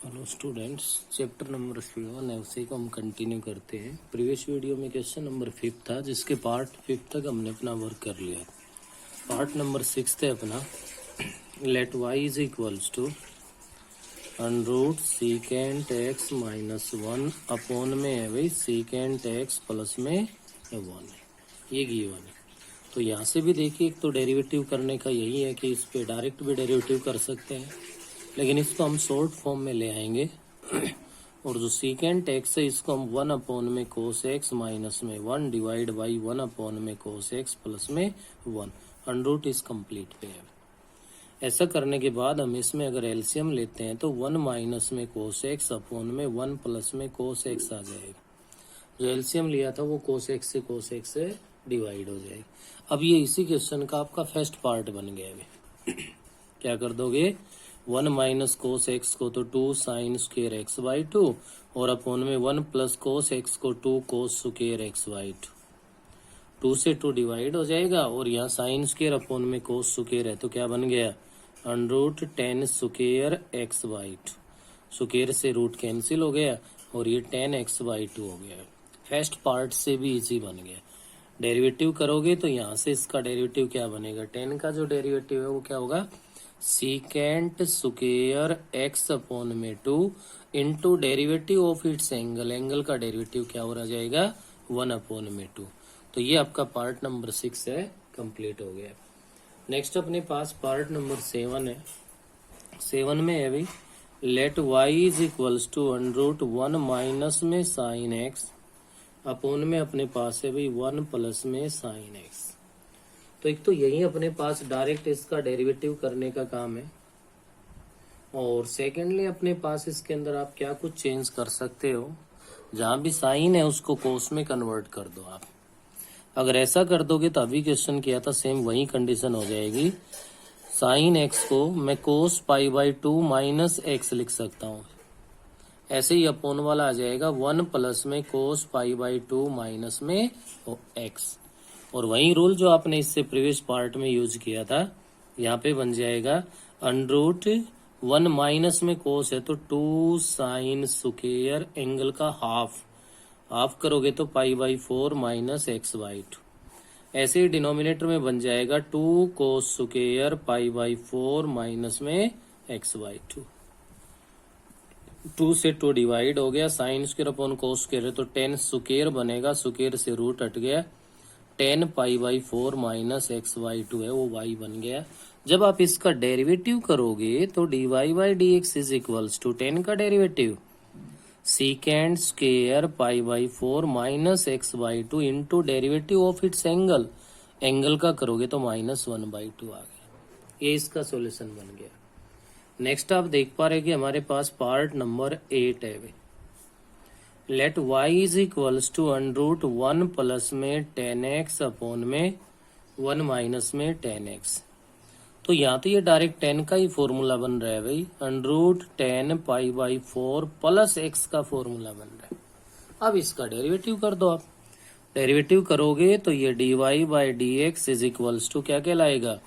Hello students, chapter number 7 है, उसी को हम कंटिन्यू करते हैं। प्रीवियस वीडियो में क्वेश्चन नंबर 5 था, जिसके पार्ट 5 तक हमने अपना वर्क कर लिया। पार्ट नंबर 6 है अपना, let Y is equals to under secant X minus 1 upon में है भाई सीकेंट एक्स प्लस में 1 है, ये गिवन है। तो यहाँ से भी देखिए, एक तो डेरिवेटिव करने का यही है कि इस पे डायरेक्ट भी डेरिवेटिव कर सकते हैं, लेकिन इसको हम शॉर्ट फॉर्म में ले आएंगे। और जो सीकेंट एक्स है इसको हम 1 अपॉन में कोस एक्स माइनस में 1 डिवाइड बाई 1 अपॉन में कोस एक्स प्लस में 1 अंडर इज कंप्लीट पे है। ऐसा करने के बाद हम इसमें अगर एलसीएम लेते हैं तो 1 माइनस में कोस एक्स अपॉन में 1 प्लस में कोस एक्स आ जाएगा। जो एलसीएम लिया था वो कोस एक्स से डिवाइड हो जाएगी। अब ये इसी क्वेश्चन का आपका फर्स्ट पार्ट बन गया है। क्या कर दोगे, 1 माइनस कोस एक्स को तो 2 साइन स्क्वेयर एक्स बाई 2 और अपॉन में 1 प्लस कोस एक्स को 2 कोस स्क्वेयर एक्स बाई 2 से 2 डिवाइड हो जाएगा। और यहाँ साइन स्क्वेयर अपॉन में कोस स्क्वेयर है तो क्या बन गया, under 10 square x by 2। Square से रूट कैंसिल हो गया और ये 10 एक्स बाई 2 हो गया। फर्स्ट पार्ट से भी इजी बन गया। डेरिवेटिव करोगे तो यहाँ से इसका डेरिवेटिव क्या बनेगा, 10 का जो डेरिवेटिव है वो क्या होगा, सीकेंट स्क्वेयर एक्स अपॉन में 2 into derivative of its angle. Angle का डेरिवेटिव क्या हो जाएगा, 1 अपॉन में 2। तो ये आपका पार्ट नंबर 6 है, कंप्लीट हो गया। नेक्स्ट अपने पास पार्ट नंबर 7 है। 7 में है भाई, let Y is equals to under 1 minus में साइन एक्स अपॉन में अपने पास है भाई 1 प्लस में साइन एक्स। तो एक तो यही अपने पास डायरेक्ट इसका डेरिवेटिव करने का काम है, और सेकेंडली अपने पास इसके अंदर आप क्या कुछ चेंज कर सकते हो, जहां भी साइन है उसको कोस में कन्वर्ट कर दो आप। अगर ऐसा कर दोगे तो अभी क्वेश्चन किया था सेम वही कंडीशन हो जाएगी। साइन एक्स को मैं कोस पाई बाई 2 माइनस एक्स लिख सकता हूँ, ऐसे ही अपोन वाला आ जाएगा 1 प्लस में कोस पाई बाई 2 माइनस में एक्स। और वही रूल जो आपने इससे प्रीवियस पार्ट में यूज किया था, यहाँ पे बन जाएगा अंडरूट 1 माइनस में कोस है तो 2 साइन स्क्वेयर एंगल का हाफ करोगे तो पाई बाई 4 माइनस एक्स बाई 2। ऐसे ही डिनोमिनेटर में बन जाएगा 2 cos square pi by 4 minus में एक्स बाई 2। 2 से 2 डिवाइड हो गया, sine square upon cos square है तो 10 स्क्वेयर बनेगा, स्क्वेयर से रूट हट गया, 10 pi by 4 minus X by 2 है वो y बन गया। जब आप इसका डेरिवेटिव करोगे तो dy by D X is equals to 10 का derivative secant square pi by 4 minus X by 2 into derivative of its angle. Angle का करोगे तो -1 बाई 2 आ गया। ये इसका सोल्यूशन बन गया। नेक्स्ट आप देख पा रहे कि हमारे पास पार्ट नंबर 8 है। Let y is equals to under root 1 plus में 10x अपॉन में 1 माइनस में 10x। तो यहाँ तो ये डायरेक्ट 10 का ही फॉर्मूला बन रहा है भाई, under root 10 pi by 4 plus x का फॉर्मूला बन रहा है। अब इसका डेरिवेटिव कर दो आप। डेरिवेटिव करोगे तो ये dy by D X is equals to क्या कहलाएगा,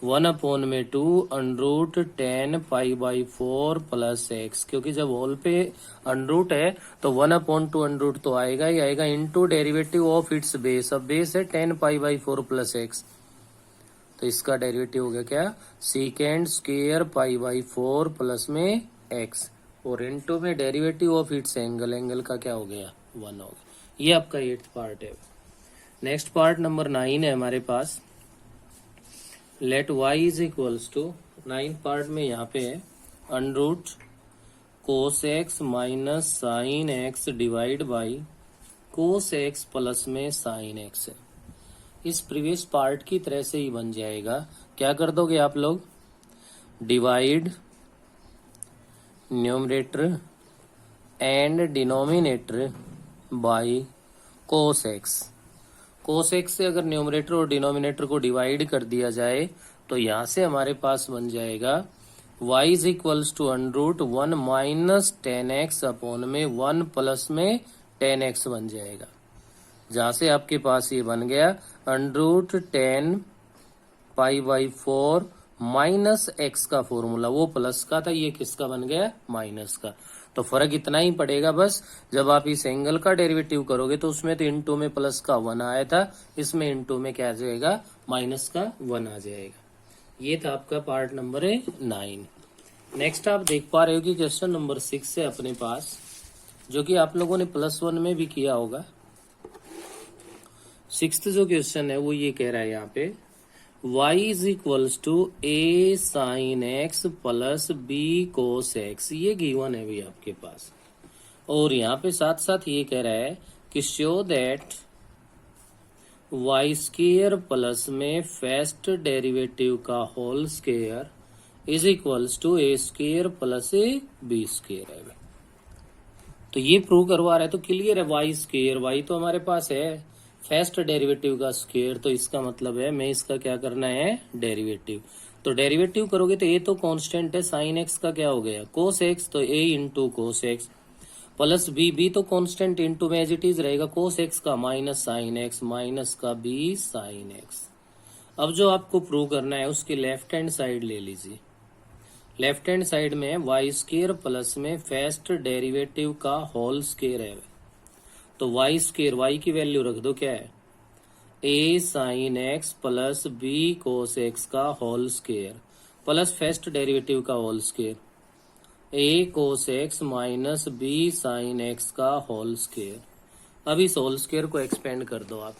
1 अपॉन में 2 under root 10 pi by 4 plus X. क्योंकि जब होल पे अंडरूट है तो 1 अपॉन 2 अंडरूट तो आएगा ही आएगा, into derivative of it's base. अब बेस है 10 पाई बाई 4 प्लस एक्स, तो इसका डेरिवेटिव हो गया क्या, सीकेंड स्क्वेयर पाई बाई 4 प्लस में एक्स, और इंटू में derivative of its angle. Angle का क्या हो गया, 1 हो गया। ये आपका 8th पार्ट है। नेक्स्ट पार्ट नंबर 9 है हमारे पास। Let y is equals to 9 part में यहाँ पे है under root cos X minus sine X divide by cos X plus में साइन एक्स है। इस प्रीवियस पार्ट की तरह से ही बन जाएगा। क्या कर दोगे आप लोग, divide numerator and denominator by cos x. Cos x से अगर न्यूमरेटर और डिनोमिनेटर को डिवाइड कर दिया जाए तो यहां से हमारे पास बन जाएगा y is equals to under root 1 minus 10x upon में 1 प्लस में 10x बन जाएगा। जहां से आपके पास ये बन गया under root 10 pi by 4 minus x का फॉर्मूला वो प्लस का था, ये किसका बन गया, माइनस का। तो फर्क इतना ही पड़ेगा बस, जब आप इस एंगल का डेरिवेटिव करोगे तो उसमें तो इनटू में प्लस का 1 आया था, इसमें इनटू में क्या आ जाएगा, माइनस का 1 आ जाएगा। ये था आपका पार्ट नंबर 9। नेक्स्ट आप देख पा रहे हो कि क्वेश्चन नंबर 6 है अपने पास, जो कि आप लोगों ने +1 में भी किया होगा। 6th जो क्वेश्चन है वो ये कह रहा है यहाँ पे y is equals to a sine x plus b cos x, ये गिवन है भी आपके पास। और यहाँ पे साथ साथ ये कह रहा है कि show that y square plus में फर्स्ट डेरिवेटिव का whole square is equals to a square plus b square है। तो ये प्रूव करवा रहा है, तो क्लियर है, y स्क्वायर, y तो हमारे पास है फर्स्ट डेरिवेटिव का स्क्वायर, तो इसका मतलब है मैं इसका क्या करना है, डेरिवेटिव। तो डेरिवेटिव करोगे तो a तो कांस्टेंट है, साइन x का क्या हो गया, कोस x, तो a into cos x plus b तो कांस्टेंट इंटू में एज इट इज रहेगा, कोस x का माइनस साइन x माइनस का b साइन x। अब जो आपको प्रूव करना है उसकी लेफ्ट हैंड साइड ले लीजिए। लेफ्ट हैंड साइड में वाई स्क्वायर प्लस में फर्स्ट डेरिवेटिव का होल स्क्वायर है, तो वाई स्क्वायर, वाई की वैल्यू रख दो, क्या है, A sine X plus B cos X का whole square plus first derivative का whole square, A cos X minus B sine X का होल स्क्वायर। अब इस होल स्क्वायर को एक्सपेंड कर दो आप,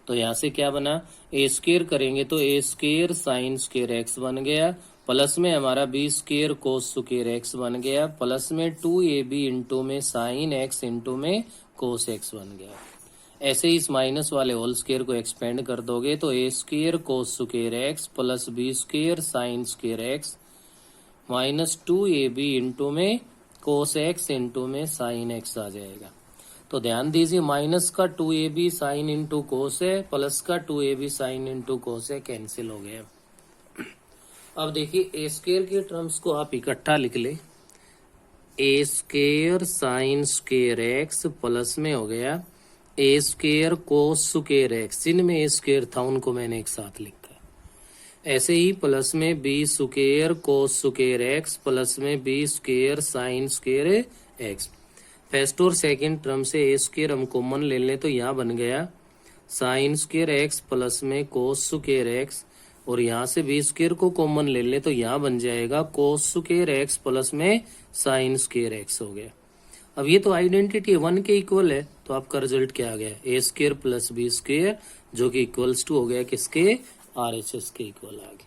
तो यहाँ से क्या बना, ए स्क्वायर करेंगे तो A square sine square X बन गया, प्लस में हमारा B square cos square X बन गया, प्लस में 2ab इंटू में साइन एक्स इंटू में कोस एक्स बन गया। ऐसे ही इस माइनस वाले होल स्क्वायर को एक्सपेंड कर दोगे तो A square cos square X plus B square sine square X minus 2ab into में कोस एक्स इंटू में साइन एक्स आ जाएगा। तो ध्यान दीजिए, माइनस का 2ab साइन इंटू कोस है, प्लस का 2ab साइन इंटू कोस है, कैंसिल हो गया। अब देखिए ए स्क्वायर के टर्म्स को आप इकट्ठा लिख ले, A square sine square X plus में हो गया A square cos square X, जिनमें ए स्क्वायर था उनको मैंने एक साथ लिखा। ऐसे ही प्लस में B square cos square X plus में B square sine square X. First और सेकंड टर्म से ए स्क्वायर हम कॉमन ले लें तो यहाँ बन गया साइन स्क्वायर एक्स प्लस में कोस स्क्वायर एक्स, और यहाँ से बी स्क्वायर को कॉमन ले ले तो यहाँ बन जाएगा कोस स्क्वायर एक्स प्लस में साइन स्क्वायर एक्स हो गया। अब ये तो आइडेंटिटी 1 के इक्वल है, तो आपका रिजल्ट क्या आ गया, A square plus B square, जो कि इक्वल्स टू हो गया किसके, RHS के इक्वल आ गया।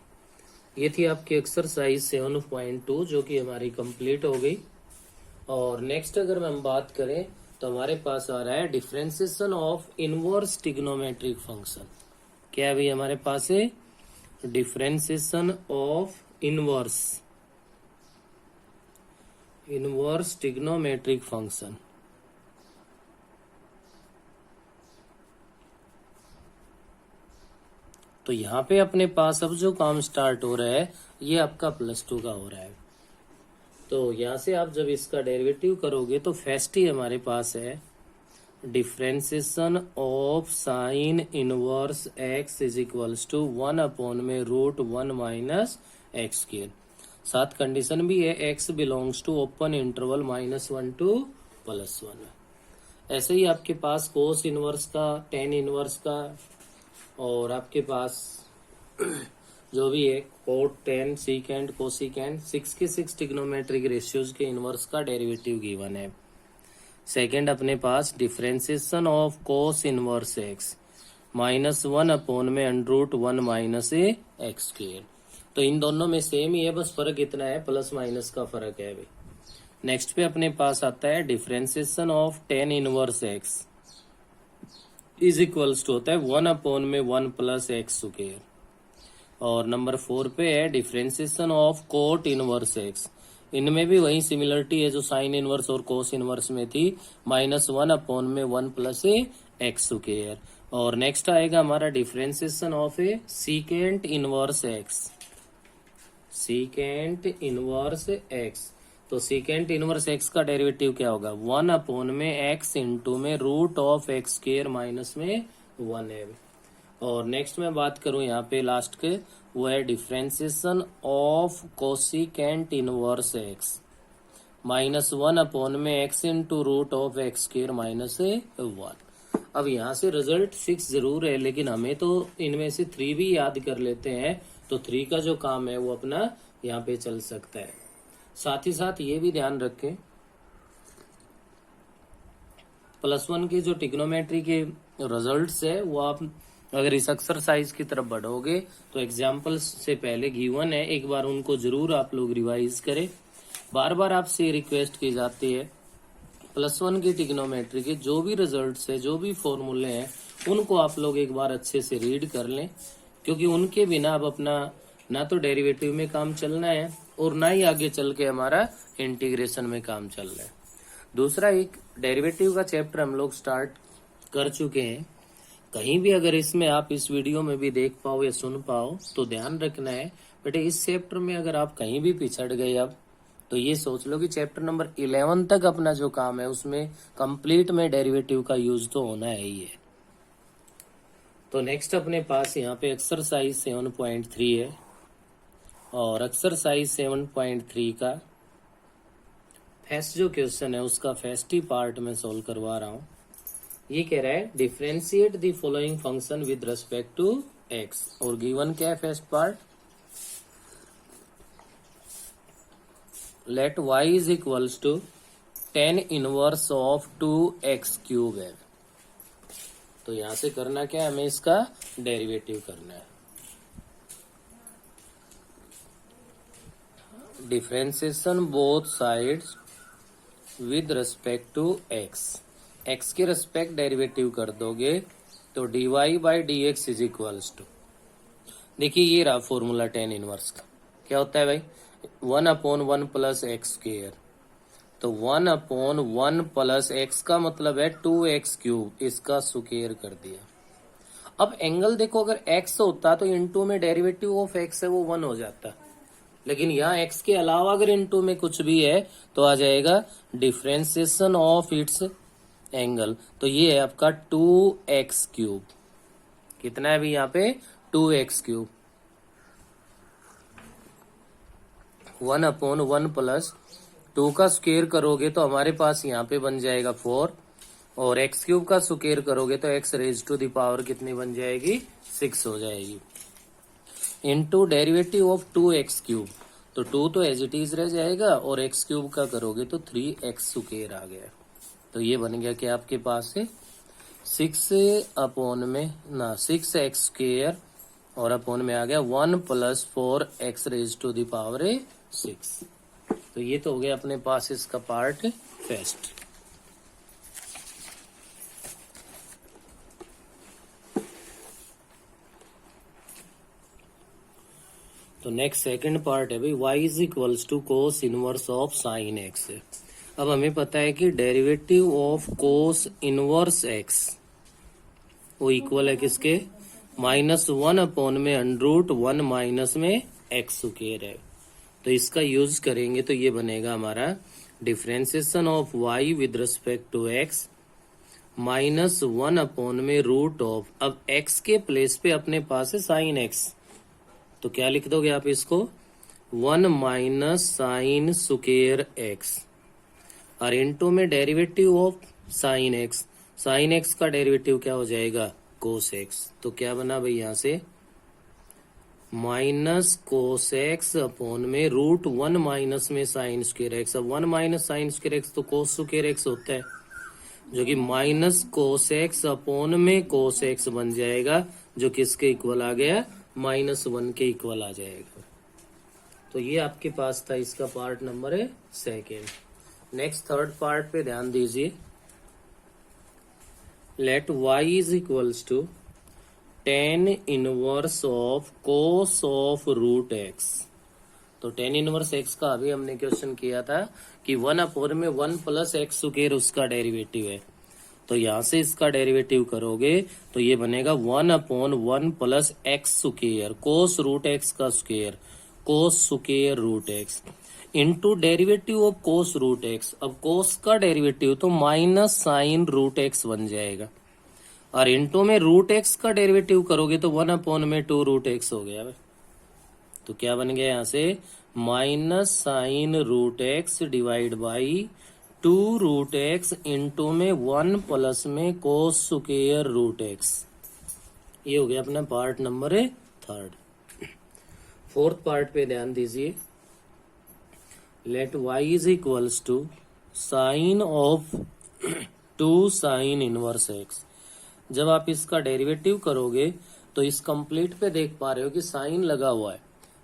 ये थी आपकी एक्सरसाइज 7.2 जो कि हमारी कंप्लीट हो गई। और नेक्स्ट अगर हम बात करें तो हमारे पास आ रहा है differentiation of inverse trigonometric function. क्या भी हमारे पास है, differentiation of inverse trigonometric function. तो यहाँ पे अपने पास अब जो काम स्टार्ट हो रहा है ये आपका +2 का हो रहा है। तो यहाँ से आप जब इसका डेरिवेटिव करोगे तो फर्स्ट ही हमारे पास है differentiation of sine inverse X is equals to 1 upon में √1 माइनस एक्स स्क्वायर। साथ कंडीशन भी है, X belongs to open interval -1 to +1। ऐसे ही आपके पास कोस इनवर्स का, टेन इनवर्स का, और आपके पास जो भी है कोट, टेन, सीकेंट, कोसिकेंट, 6 के 6 ट्रिग्नोमेट्रिक रेशियोज के इनवर्स का डेरिवेटिव गिवन है। सेकेंड अपने पास differentiation of cos inverse X -1 upon में √1 माइनस एक्स स्क्वायर। तो इन दोनों में सेम ही है, बस फर्क इतना है, प्लस माइनस का फर्क है भाई। नेक्स्ट पे अपने पास आता है differentiation of tan inverse X is equals to होता है 1 अपॉन में 1 प्लस एक्स स्क्वायर। और नंबर 4 पे है differentiation of cot inverse X. इनमें भी वही सिमिलरिटी है जो साइन इनवर्स और कोस इनवर्स में थी, -1 अपॉन में 1 प्लस एक्स स्क्वायर। और नेक्स्ट आएगा हमारा differentiation of A secant inverse x, secant inverse x. तो सीकेंट इनवर्स एक्स का डेरिवेटिव क्या होगा, 1 अपॉन में एक्स इंटू में √ऑफ एक्स स्क्वायर माइनस में 1 है। और नेक्स्ट मैं बात करूं यहाँ पे लास्ट के, वो है differentiation of cosecant inverse X -1 में X into root of X square -1। अब यहाँ से रिजल्ट 6 जरूर है, लेकिन हमें तो इनमें से 3 भी याद कर लेते हैं, तो 3 का जो काम है वो अपना यहाँ पे चल सकता है। साथ ही साथ ये भी ध्यान रखें, +1 के जो ट्रिग्नोमेट्री के रिजल्ट्स है वो आप अगर इस एक्सरसाइज की तरफ बढ़ोगे तो एग्जाम्पल्स से पहले गिवन है, एक बार उनको जरूर आप लोग रिवाइज करें। बार बार आपसे रिक्वेस्ट की जाती है +1 की ट्रिग्नोमेट्री के जो भी रिजल्ट्स है, जो भी फॉर्मूले हैं, उनको आप लोग एक बार अच्छे से रीड कर लें, क्योंकि उनके बिना अब अपना ना तो डेरिवेटिव में काम चलना है और ना ही आगे चल के हमारा इंटीग्रेशन में काम चल रहा है। दूसरा, एक डेरिवेटिव का चैप्टर हम लोग स्टार्ट कर चुके हैं। कहीं भी अगर इसमें आप इस वीडियो में भी देख पाओ या सुन पाओ तो ध्यान रखना है बेटे, इस चैप्टर में अगर आप कहीं भी पिछड़ गए अब तो ये सोच लो कि चैप्टर नंबर 11 तक अपना जो काम है उसमें कंप्लीट में डेरिवेटिव का यूज तो होना है ही है। तो नेक्स्ट अपने पास यहाँ पे एक्सरसाइज 7.3 है, और एक्सरसाइज 7.3 का फर्स्ट जो क्वेश्चन है उसका फर्स्ट ही पार्ट में सोल्व करवा रहा हूँ। ये कह रहा है differentiate the following function with respect to X, और गिवन क्या है first part, let y is equals to tan inverse of 2x³ है। तो यहां से करना क्या है, हमें इसका डेरिवेटिव करना है। Differentiation both sides with respect to x के रिस्पेक्ट डेरिवेटिव कर दोगे तो dy/dx इज इक्वल्स टू, देखिए ये रहा फॉर्मूला tan इनवर्स का। क्या होता है भाई, 1/1 प्लस एक्स स्क्वायर, तो 1/1 प्लस एक्स का मतलब है 2x³, इसका स्क्वायर कर दिया। अब एंगल देखो, अगर x होता तो इनटू में डेरिवेटिव ऑफ x है वो 1 हो जाता, लेकिन यहाँ x के अलावा अगर इनटू में कुछ भी है तो आ जाएगा डिफरेंशिएशन ऑफ इट्स एंगल। तो ये है आपका 2x³। कितना है अभी यहाँ पे 2x³ 1/1 प्लस 2 का स्क्वायर करोगे तो हमारे पास यहाँ पे बन जाएगा 4, और x³ का स्क्वायर करोगे तो x raise to the power कितनी बन जाएगी 6 हो जाएगी, इनटू डेरिवेटिव ऑफ 2x³, तो 2 तो एज इट इज रह जाएगा, और x³ का करोगे तो 3x स्क्वायर आ गया। तो ये बन गया कि आपके पास है 6x स्क्वायर, और अपॉन में आ गया 1 + 4x raise to the power 6। तो ये तो हो गया अपने पास इसका पार्ट फर्स्ट। तो नेक्स्ट सेकंड पार्ट है भाई, y is equals to cos inverse of sine X है। अब हमें पता है कि derivative of cos inverse X वो इक्वल है किसके, -1 में √1 माइनस में x स्क्वायर है। तो इसका यूज करेंगे तो ये बनेगा हमारा differentiation of y with respect to x -1 में √, अब x के प्लेस पे अपने पास है साइन x, तो क्या लिख दोगे आप इसको 1 माइनस साइन स्क्वायर x, और इनटू में डेरिवेटिव ऑफ साइन x का डेरिवेटिव क्या हो जाएगा कोस x। तो क्या बना भाई यहाँ से माइनस कोस x अपॉन में √1 माइनस में साइन स्क्वायर x। अब 1 माइनस साइन स्क्वायर x तो कोस स्क्वायर x होता है, जो कि माइनस कोस x अपॉन में कोस x बन जाएगा, जो किसके इक्वल आ गया -1 के इक्वल आ जाएगा। तो ये आपके पास था इसका पार्ट नंबर है सेकेंड। नेक्स्ट थर्ड पार्ट पे ध्यान दीजिए, let y is equals to tan inverse of cos of √x। तो tan इनवर्स x का अभी हमने क्वेश्चन किया था कि 1/1 प्लस x स्क्वायर उसका डेरिवेटिव है, तो यहां से इसका डेरिवेटिव करोगे तो ये बनेगा 1/1 प्लस x स्क्वायर कोस √x का square, cos square √x into derivative of cos √x। अब कोस का डेरिवेटिव तो माइनस साइन √x बन जाएगा, और इनटू में रूट एक्स का डेरिवेटिव करोगे तो 1/2 रूट एक्स हो गया। तो क्या बन गया यहाँ से, minus sine root X divide by 2 root X into में 1 प्लस में कोस स्क्वायर रूट एक्स। ये हो गया अपना पार्ट नंबर 3। फोर्थ पार्ट पे ध्यान दीजिए। Let y is equals to sine of 2 sine inverse x। जब आप इसका डेरिवेटिव करोगे तो इस कंप्लीट पे देख पा रहे हो कि साइन लगा हुआ है,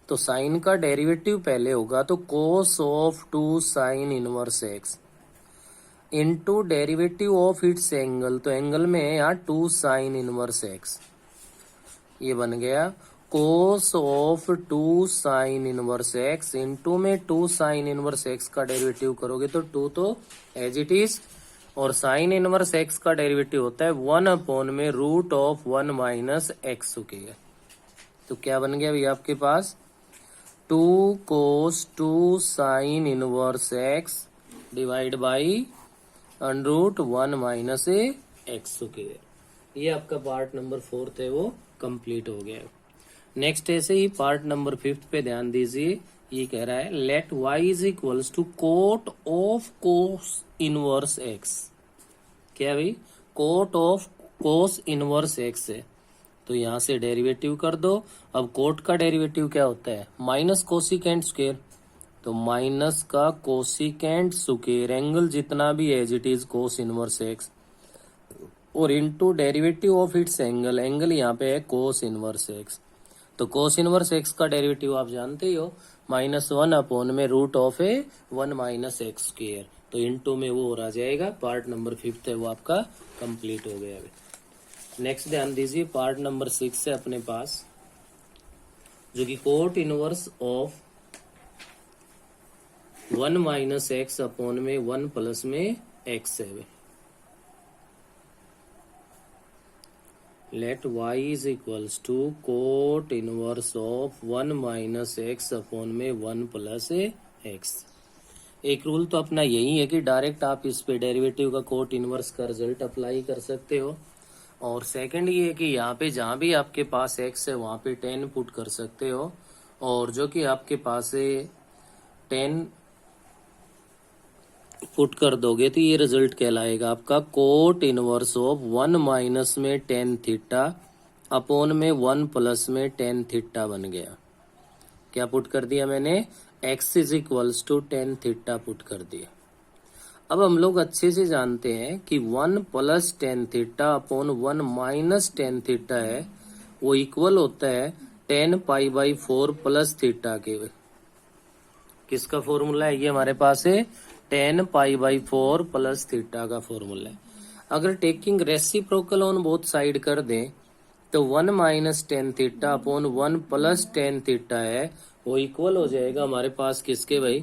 तो साइन का डेरिवेटिव पहले होगा तो कोस of 2 sine inverse x into derivative of its angle, तो एंगल में है यहाँ 2 साइन इनवर्स x। ये बन गया cos of 2 sine inverse x into में 2 साइन इनवर्स x का डेरिवेटिव करोगे तो 2 तो एज इट इज, और साइन इनवर्स x का डेरिवेटिव होता है 1 में root of 1 minus X square. तो क्या बन गया भैया आपके पास, 2 cos 2 sine inverse x divide by √ 1 minus X square. ये आपका पार्ट नंबर 4 है वो कंप्लीट हो गया। नेक्स्ट ऐसे ही पार्ट नंबर 5 पे ध्यान दीजिए। ये कह रहा है let y is equals to cot of cos inverse x। क्या भाई, cot of cos inverse x है, तो यहां से डेरिवेटिव कर दो। अब कोट का डेरिवेटिव क्या होता है, माइनस कोसिकेंट स्क्वायर, तो माइनस का कोसिकेंट स्क्वायर एंगल जितना भी as it is cos inverse x, और into derivative of its angle, angle यहाँ पे है कोस इनवर्स x। तो कोस इनवर्स x का डेरिवेटिव आप जानते ही हो, -1 में root of 1 minus X square. तो इनटू में वो आ जाएगा। पार्ट नंबर 5 है वो आपका कंप्लीट हो गया। नेक्स्ट ध्यान दीजिए, पार्ट नंबर 6 है अपने पास, जो कि cot inverse of 1 minus X upon में 1 प्लस में एक्स है। Let y is equals to cot inverse of 1 minus X upon में 1 प्लस एक्स। एक रूल तो अपना यही है कि डायरेक्ट आप इस पे डेरिवेटिव का कोट इनवर्स का रिजल्ट अप्लाई कर सकते हो, और सेकंड ये है कि यहाँ पे जहाँ भी आपके पास x है वहाँ पे 10 पुट कर सकते हो, और जो कि आपके पास है 10 पुट कर दोगे तो ये रिजल्ट कहलाएगा आपका कोट इनवर्स ऑफ 1 माइनस में tan थीटा अपॉन में 1 प्लस में tan थीटा बन गया। क्या पुट कर दिया मैंने, x is equals to tan theta put कर दिया। अब हम लोग अच्छे से जानते हैं कि 1 plus tan theta upon 1 minus tan theta है वो इक्वल होता है tan π/4 प्लस थीटा के। किसका फॉर्मूला है ये हमारे पास है, tan π/4 प्लस थीटा का फॉर्मूला है। अगर taking reciprocal on both side कर दें तो 1 minus tan theta upon 1 plus tan theta है वो इक्वल हो जाएगा हमारे पास किसके भाई,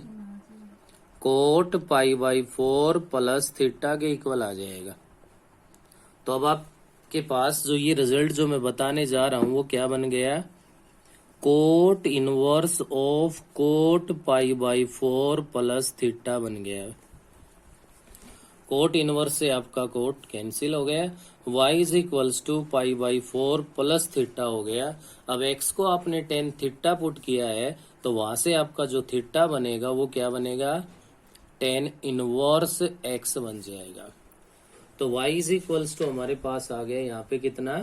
कोट π/4 प्लस थीटा के इक्वल आ जाएगा। तो अब आपके पास जो ये रिजल्ट जो मैं बताने जा रहा हूं वो क्या बन गया, cot inverse of cot π/4 plus theta बन गया। कोट इनवर्स से आपका कोट कैंसिल हो गया, y is equals to π/4 plus theta हो गया। अब x को आपने tan थीटा पुट किया है तो वहां से आपका जो थीटा बनेगा वो क्या बनेगा, tan इनवर्स x बन जाएगा। तो y इज इक्वल्स टू हमारे पास आ गया यहाँ पे कितना,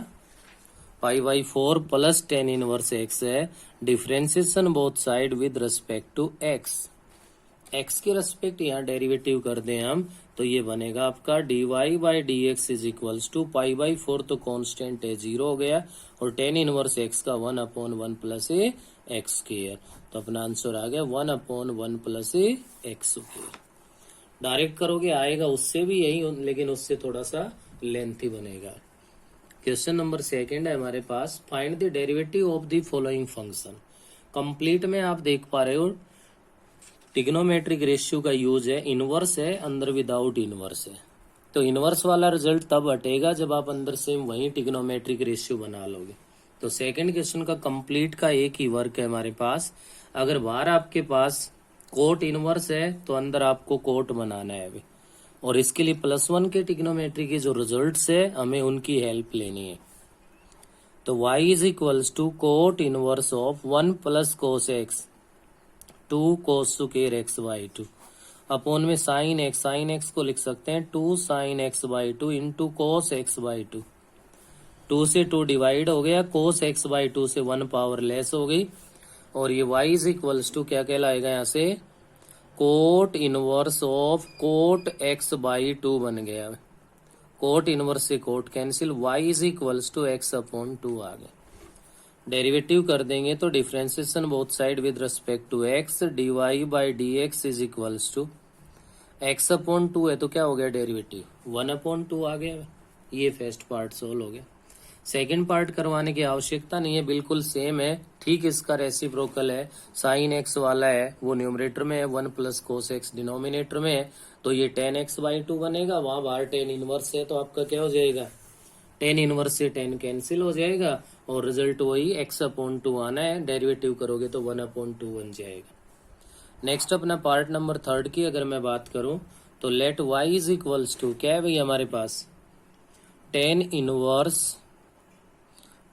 π/4 प्लस tan इनवर्स x है। Differentiation both side with respect to x के रेस्पेक्ट यहाँ डेरिवेटिव कर दें हम तो ये बनेगा आपका dy/dx इज इक्वल्स टू π/4 तो कांस्टेंट है 0 हो गया, और tan इनवर्स x का 1/1 प्लस एक्स स्क्वायर। तो अपना आंसर आ गया 1/1 प्लस एक्स स्क्वायर। डायरेक्ट करोगे आएगा उससे भी यही, लेकिन उससे थोड़ा सा लेंथी बनेगा। क्वेश्चन नंबर 2 है हमारे पास, find the derivative of the following function. Complete में आप देख पा रहे हो ट्रिग्नोमेट्रिक रेशियो का यूज है, इनवर्स है, अंदर विदाउट इनवर्स है। तो इनवर्स वाला रिजल्ट तब हटेगा जब आप अंदर से वही ट्रिग्नोमेट्रिक रेशियो बना लोगे। तो सेकंड क्वेश्चन का कंप्लीट का एक ही वर्क है हमारे पास। अगर बाहर आपके पास कोट इनवर्स है तो अंदर आपको कोट बनाना है अभी, और इसके लिए +1 के ट्रिग्नोमेट्री के जो रिजल्ट्स है हमें उनकी हेल्प लेनी है। तो y is equals to cot inverse of 1 plus cos X 2 cos square X by 2 upon में साइन एक्स को लिख सकते हैं 2 sine X by 2 into cos X by 2। 2 से 2 डिवाइड हो गया, कोस एक्स बाई 2 से 1 पावर लेस हो गई और ये y इज इक्वल्स टू क्या कहलाएगा यहाँ से cot inverse of cot X by 2 बन गया। कोट इनवर्स से cot cancel, y is equals to X upon 2 आ गया। डेरिवेटिव कर देंगे तो differentiation both side with respect to x dy by D X is equals to x upon 2 है तो क्या हो गया डेरिवेटिव 1 अपॉन 2 आ गया। ये फर्स्ट पार्ट सोल्व हो गया। सेकंड पार्ट करवाने की आवश्यकता नहीं है, बिल्कुल सेम है, ठीक इसका रेसिप्रोकल है। साइन एक्स वाला है वो न्यूमरेटर में है, 1 प्लस कोस एक्स डिनोमिनेटर में है, तो ये tan x बाई 2 बनेगा। वहां बाहर tan इनवर्स है तो आपका क्या हो जाएगा tan इनवर्स से tan कैंसिल हो जाएगा और रिजल्ट वही x अपॉन 2 आना है। डेरिवेटिव करोगे तो 1 अपॉन 2 बन जाएगा। नेक्स्ट अपना पार्ट नंबर 3 की अगर मैं बात करूं तो let y is equals to क्या है भाई हमारे पास tan इनवर्स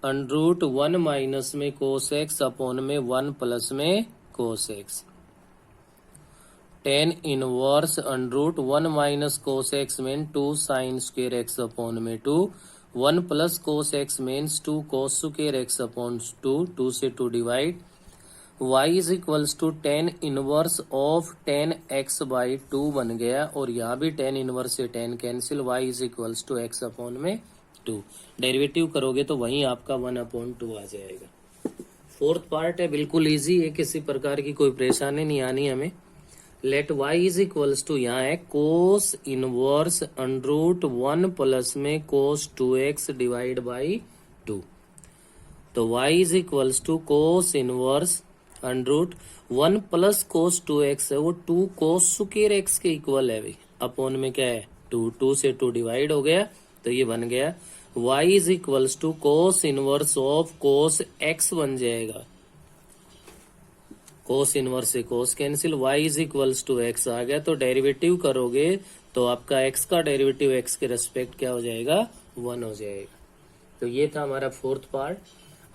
अंडरूट 1 माइनस में कोस एक्स अपॉन में 1 प्लस में cos x. tan inverse under root 1 minus cos x mean 2 sine square x upon में 2, 1 plus cos x means 2 cos square x upon 2, 2 से 2 divide. y is equals to tan inverse of tan x by 2 बन गया और यहाँ भी tan inverse से tan cancel, y is equals to x upon में 2। Derivative करोगे तो वहीं आपका 1 अपॉन 2 आ जाएगा। फोर्थ पार्ट है, बिल्कुल इजी है, किसी प्रकार की कोई परेशानी नहीं आनी हमें। Let y is equals to यहाँ है कोस इनवर्स अंडरूट 1 प्लस में कोस 2x डिवाइड बाई 2। तो y is equals to cos inverse under root 1 plus cos 2x है वो 2 कोस स्क्वायर x के इक्वल है भाई, अपॉन में क्या है 2, 2 से 2 डिवाइड हो गया तो ये बन गया y is equals to cos inverse of cos x बन जाएगा। कोस इनवर्स से cos cancel, y is equals to x आ गया। तो डेरिवेटिव करोगे तो आपका x का डेरिवेटिव x के रेस्पेक्ट क्या हो जाएगा 1 हो जाएगा। तो ये था हमारा फोर्थ पार्ट।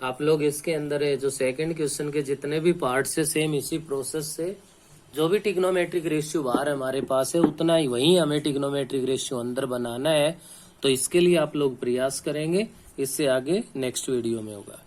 आप लोग इसके अंदर है जो सेकंड क्वेश्चन के जितने भी पार्ट से सेम इसी प्रोसेस से जो भी ट्रिग्नोमेट्रिक रेशियो बाहर हमारे पास है उतना ही वही हमें ट्रिग्नोमेट्रिक रेशियो अंदर बनाना है। तो इसके लिए आप लोग प्रयास करेंगे, इससे आगे नेक्स्ट वीडियो में होगा।